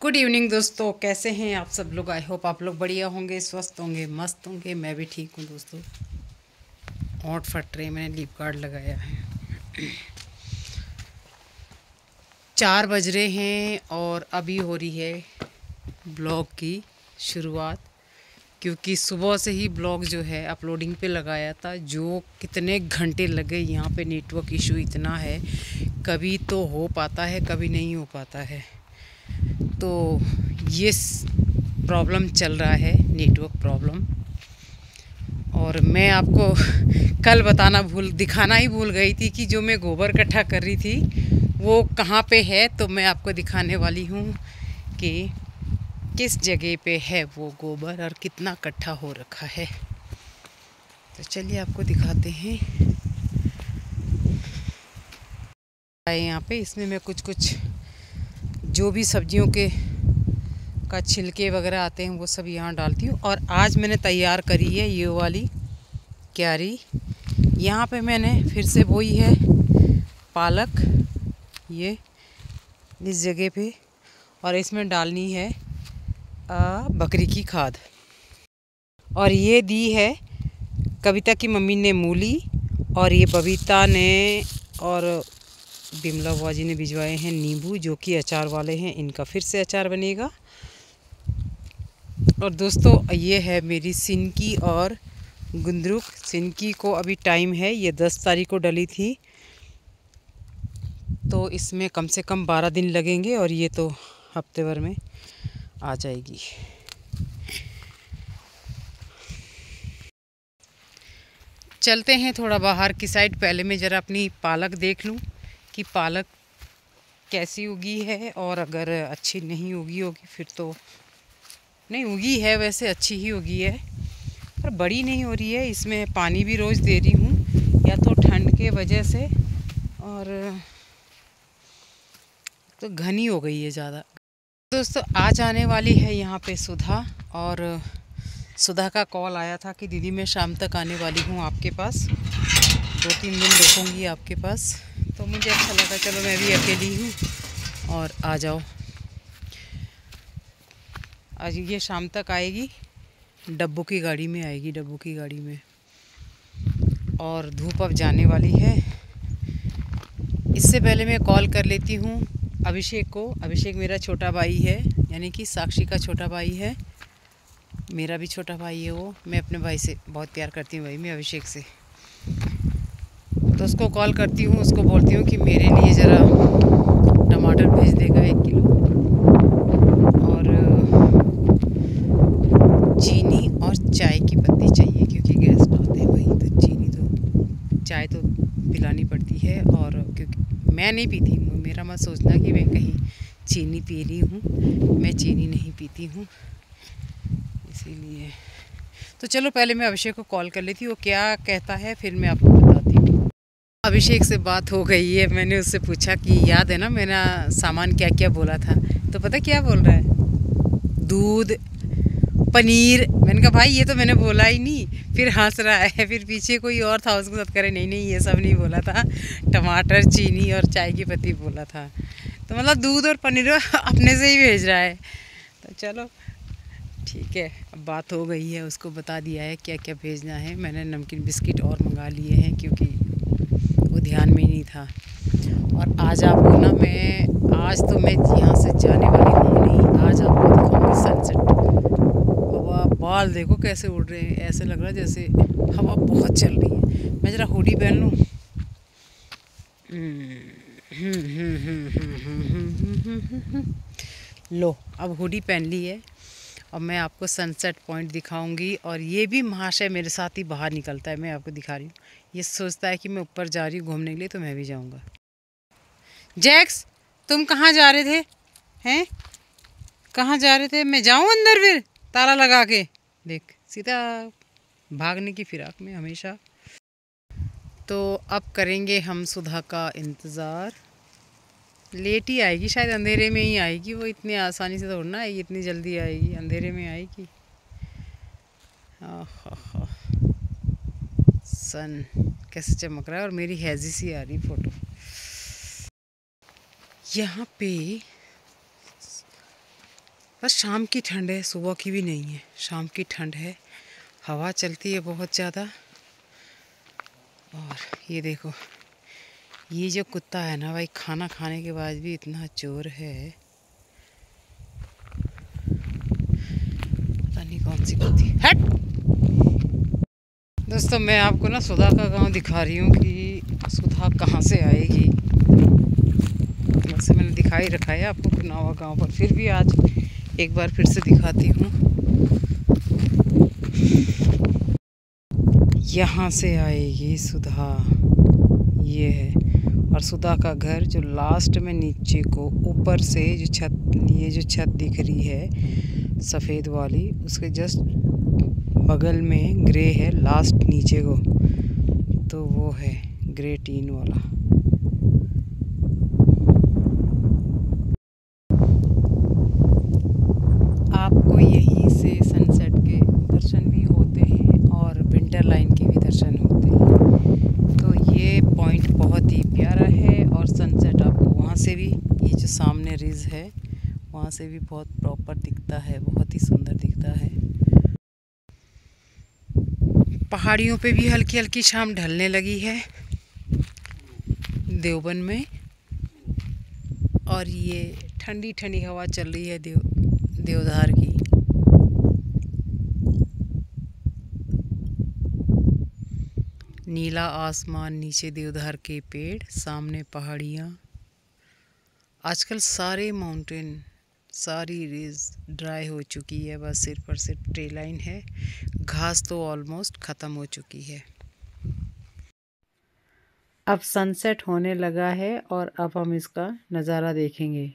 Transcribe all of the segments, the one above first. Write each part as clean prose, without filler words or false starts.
Good evening दोस्तों, कैसे हैं आप सब लोग। आई होप आप लोग बढ़िया होंगे, स्वस्थ होंगे, मस्त होंगे। मैं भी ठीक हूँ दोस्तों। ओट फट रहे, मैंने लीप गार्ड लगाया है। 4 बज रहे हैं और अभी हो रही है ब्लॉग की शुरुआत, क्योंकि सुबह से ही ब्लॉग जो है अपलोडिंग पे लगाया था। जो कितने घंटे लगे, यहाँ पे नेटवर्क इशू इतना है, कभी तो हो पाता है कभी नहीं हो पाता है। तो ये प्रॉब्लम चल रहा है, नेटवर्क प्रॉब्लम। और मैं आपको कल दिखाना ही भूल गई थी कि जो मैं गोबर इकट्ठा कर रही थी वो कहाँ पे है। तो मैं आपको दिखाने वाली हूँ कि किस जगह पे है वो गोबर और कितना इकट्ठा हो रखा है। तो चलिए आपको दिखाते हैं। यहाँ पे इसमें मैं कुछ जो भी सब्जियों के का छिलके वगैरह आते हैं वो सब यहाँ डालती हूँ। और आज मैंने तैयार करी है ये वाली क्यारी। यहाँ पे मैंने फिर से बोई है पालक, ये इस जगह पे। और इसमें डालनी है बकरी की खाद। और ये दी है कविता की मम्मी ने मूली, और ये बबीता ने और बिमला बुआ जी ने भिजवाए हैं नींबू, जो कि अचार वाले हैं। इनका फिर से अचार बनेगा। और दोस्तों ये है मेरी सिनकी और गुंदरुक। सिनकी को अभी टाइम है, ये 10 तारीख को डली थी, तो इसमें कम से कम 12 दिन लगेंगे। और ये तो हफ्ते भर में आ जाएगी। चलते हैं थोड़ा बाहर की साइड। पहले मैं ज़रा अपनी पालक देख लूँ कि पालक कैसी उगी है। और अगर अच्छी नहीं उगी होगी फिर तो नहीं उगी है, वैसे अच्छी ही उगी है पर बड़ी नहीं हो रही है। इसमें पानी भी रोज़ दे रही हूँ, या तो ठंड के वजह से और तो घनी हो गई है ज़्यादा। दोस्तों आज आने वाली है यहाँ पे सुधा। और सुधा का कॉल आया था कि दीदी मैं शाम तक आने वाली हूँ आपके पास, 2-3 दिन रुकूँगी आपके पास। तो मुझे अच्छा लगा, चलो मैं भी अकेली हूँ और आ जाओ। आज ये शाम तक आएगी, डब्बू की गाड़ी में आएगी, डब्बू की गाड़ी में। और धूप अब जाने वाली है। इससे पहले मैं कॉल कर लेती हूँ अभिषेक को। अभिषेक मेरा छोटा भाई है, यानी कि साक्षी का छोटा भाई है। मेरा भी छोटा भाई है वो। मैं अपने भाई से बहुत प्यार करती हूँ भाई, मैं अभिषेक से। तो उसको कॉल करती हूँ, उसको बोलती हूँ कि मेरे लिए ज़रा टमाटर भेज देगा 1 किलो, और चीनी और चाय की पत्ती चाहिए, क्योंकि गैस बहुत है भाई। तो चीनी तो, चाय तो पिलानी पड़ती है। और क्योंकि मैं नहीं पीती हूँ, मेरा मत सोचना कि मैं कहीं चीनी पी रही हूँ, मैं चीनी नहीं पीती हूँ, इसीलिए। तो चलो पहले मैं अभिषेक को कॉल कर लेती हूँ, वो क्या कहता है फिर मैं आपको बताती हूँ। अभिषेक से बात हो गई है। मैंने उससे पूछा कि याद है ना मेरा सामान क्या क्या बोला था। तो पता क्या बोल रहा है, दूध, पनीर। मैंने कहा भाई ये तो मैंने बोला ही नहीं। फिर हंस रहा है। फिर पीछे कोई और था, उसके साथ करे नहीं नहीं ये सब नहीं बोला था, टमाटर, चीनी और चाय की पत्ती बोला था। तो मतलब दूध और पनीर अपने से ही भेज रहा है। तो चलो ठीक है, अब बात हो गई है, उसको बता दिया है क्या क्या भेजना है। मैंने नमकीन बिस्किट और मंगा लिए हैं, क्योंकि वो ध्यान में ही नहीं था। और आज आपको ना आज तो मैं यहाँ से जाने वाली हूँ नहीं, आज आपको दिखाऊंगी सनसेट। हवा, बाल देखो कैसे उड़ रहे हैं, ऐसे लग रहा है जैसे हवा बहुत चल रही है। मैं ज़रा हुडी पहन लूँ। लो अब हुडी पहन ली है। और मैं आपको सनसेट पॉइंट दिखाऊंगी। और ये भी महाशय मेरे साथ ही बाहर निकलता है, मैं आपको दिखा रही हूँ। ये सोचता है कि मैं ऊपर जा रही हूँ घूमने के लिए, तो मैं भी जाऊँगा। जैक्स तुम कहाँ जा रहे थे? हैं, कहाँ जा रहे थे? मैं जाऊँ अंदर फिर ताला लगा के? देख सीधा भागने की फिराक में हमेशा। तो अब करेंगे हम सुधा का इंतज़ार। लेट ही आएगी शायद, अंधेरे में ही आएगी वो। इतनी आसानी से थोड़ा ना आएगी, इतनी जल्दी आएगी, अंधेरे में आएगी। सन कैसे चमक रहा है, और मेरी हैजी सी आ रही फ़ोटो। यहाँ पे बस शाम की ठंड है, सुबह की भी नहीं है, शाम की ठंड है। हवा चलती है बहुत ज़्यादा। और ये देखो, ये जो कुत्ता है ना भाई, खाना खाने के बाद भी इतना चोर है, पता नहीं कौन सी कुत्ती। हट! दोस्तों, मैं आपको ना सुधा का गांव दिखा रही हूँ कि सुधा कहाँ से आएगी। वैसे मैंने दिखाई रखा है आपको कुनावा गांव पर, फिर भी आज एक बार फिर से दिखाती हूँ। यहाँ से आएगी सुधा, ये है। और सुधा का घर जो लास्ट में नीचे को ऊपर से जो छत, ये जो छत दिख रही है सफ़ेद वाली, उसके जस्ट बगल में ग्रे है लास्ट नीचे को, तो वो है ग्रे टीन वाला। आपको यहीं से सनसेट के दर्शन भी होते हैं और विंटर लाइन के भी दर्शन होते हैं। तो ये पॉइंट बहुत ही प्यारा है और सनसेट आपको वहाँ से भी, ये जो सामने रिज है वहाँ से भी बहुत प्रॉपर दिखता है, बहुत ही सुंदर दिखता है। पहाड़ियों पे भी हल्की हल्की शाम ढलने लगी है देवबन में, और ये ठंडी ठंडी हवा चल रही है देवधार की। नीला आसमान, नीचे देवधार के पेड़, सामने पहाड़ियाँ। आजकल सारे माउंटेन, सारी रिज ड्राई हो चुकी है, बस सिर्फ और सिर्फ ट्री लाइन है। घास तो ऑलमोस्ट ख़त्म हो चुकी है। अब सनसेट होने लगा है और अब हम इसका नज़ारा देखेंगे।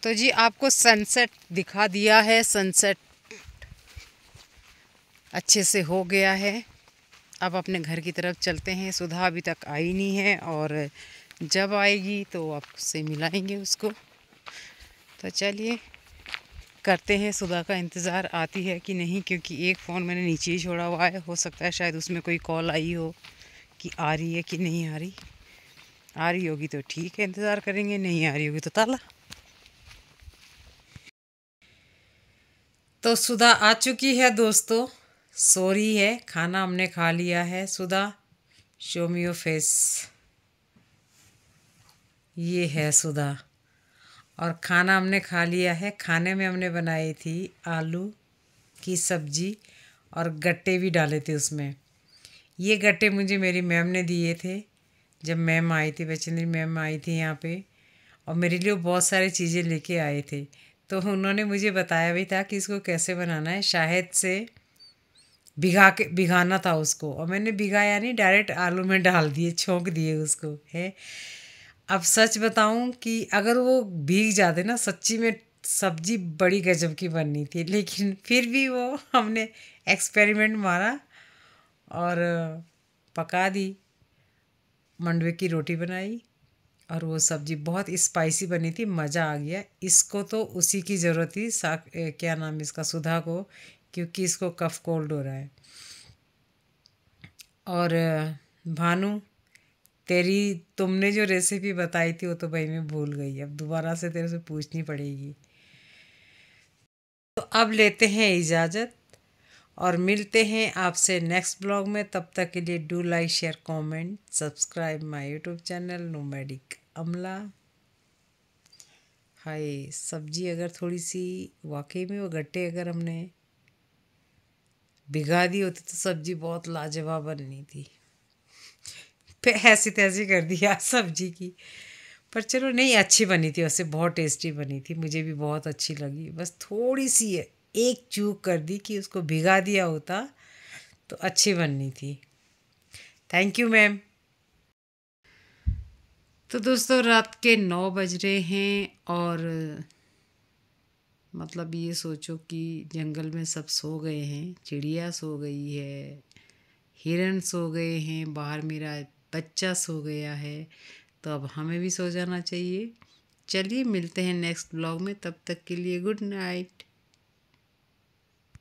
तो जी आपको सनसेट दिखा दिया है, सनसेट अच्छे से हो गया है। अब अपने घर की तरफ चलते हैं। सुधा अभी तक आई नहीं है और जब आएगी तो आपसे मिलाएंगे उसको। तो चलिए करते हैं सुधा का इंतज़ार, आती है कि नहीं, क्योंकि एक फ़ोन मैंने नीचे ही छोड़ा हुआ है। हो सकता है शायद उसमें कोई कॉल आई हो कि आ रही है कि नहीं आ रही। आ रही होगी तो ठीक है, इंतज़ार करेंगे, नहीं आ रही होगी तो ताला। तो सुधा आ चुकी है दोस्तों, सो रही है। खाना हमने खा लिया है। सुधा, शो मी योर फेस। ये है सुधा, और खाना हमने खा लिया है। खाने में हमने बनाई थी आलू की सब्जी और गट्टे भी डाले थे उसमें। ये गट्टे मुझे मेरी मैम ने दिए थे जब मैम आई थी, वैष्णवी मैम आई थी यहाँ पे, और मेरे लिए बहुत सारी चीज़ें लेके आए थे। तो उन्होंने मुझे बताया भी था कि इसको कैसे बनाना है। शायद से भिगाना था उसको, और मैंने भिगाया नहीं, डायरेक्ट आलू में डाल दिए, छोंक दिए उसको है। अब सच बताऊं कि अगर वो भीग जाते ना, सच्ची में सब्जी बड़ी गजब की बननी थी। लेकिन फिर भी वो हमने एक्सपेरिमेंट मारा और पका दी। मंडवे की रोटी बनाई और वो सब्जी बहुत स्पाइसी बनी थी, मज़ा आ गया। इसको तो उसी की ज़रूरत थी, क्या नाम इसका, सुधा को, क्योंकि इसको कफ कोल्ड हो रहा है। और भानु, तेरी तुमने जो रेसिपी बताई थी वो तो भाई मैं भूल गई, अब दोबारा से तेरे से पूछनी पड़ेगी। तो अब लेते हैं इजाज़त और मिलते हैं आपसे नेक्स्ट ब्लॉग में। तब तक के लिए do like, share, comment, subscribe my YouTube channel nomadic अमला। हाय, सब्जी अगर थोड़ी सी, वाकई में वो गट्टे अगर हमने भिगा दी होती तो सब्जी बहुत लाजवाब बननी थी। फिर ऐसी तैसी कर दिया सब्जी की। पर चलो, नहीं अच्छी बनी थी, वैसे बहुत टेस्टी बनी थी, मुझे भी बहुत अच्छी लगी। बस थोड़ी सी है, एक चूक कर दी कि उसको भिगा दिया होता तो अच्छी बननी थी। Thank you ma'am. तो दोस्तों रात के 9 बज रहे हैं और मतलब ये सोचो कि जंगल में सब सो गए हैं, चिड़िया सो गई है, हिरन सो गए हैं, बाहर मेरा बच्चा सो गया है, तो अब हमें भी सो जाना चाहिए। चलिए मिलते हैं नेक्स्ट ब्लॉग में, तब तक के लिए गुड नाइट।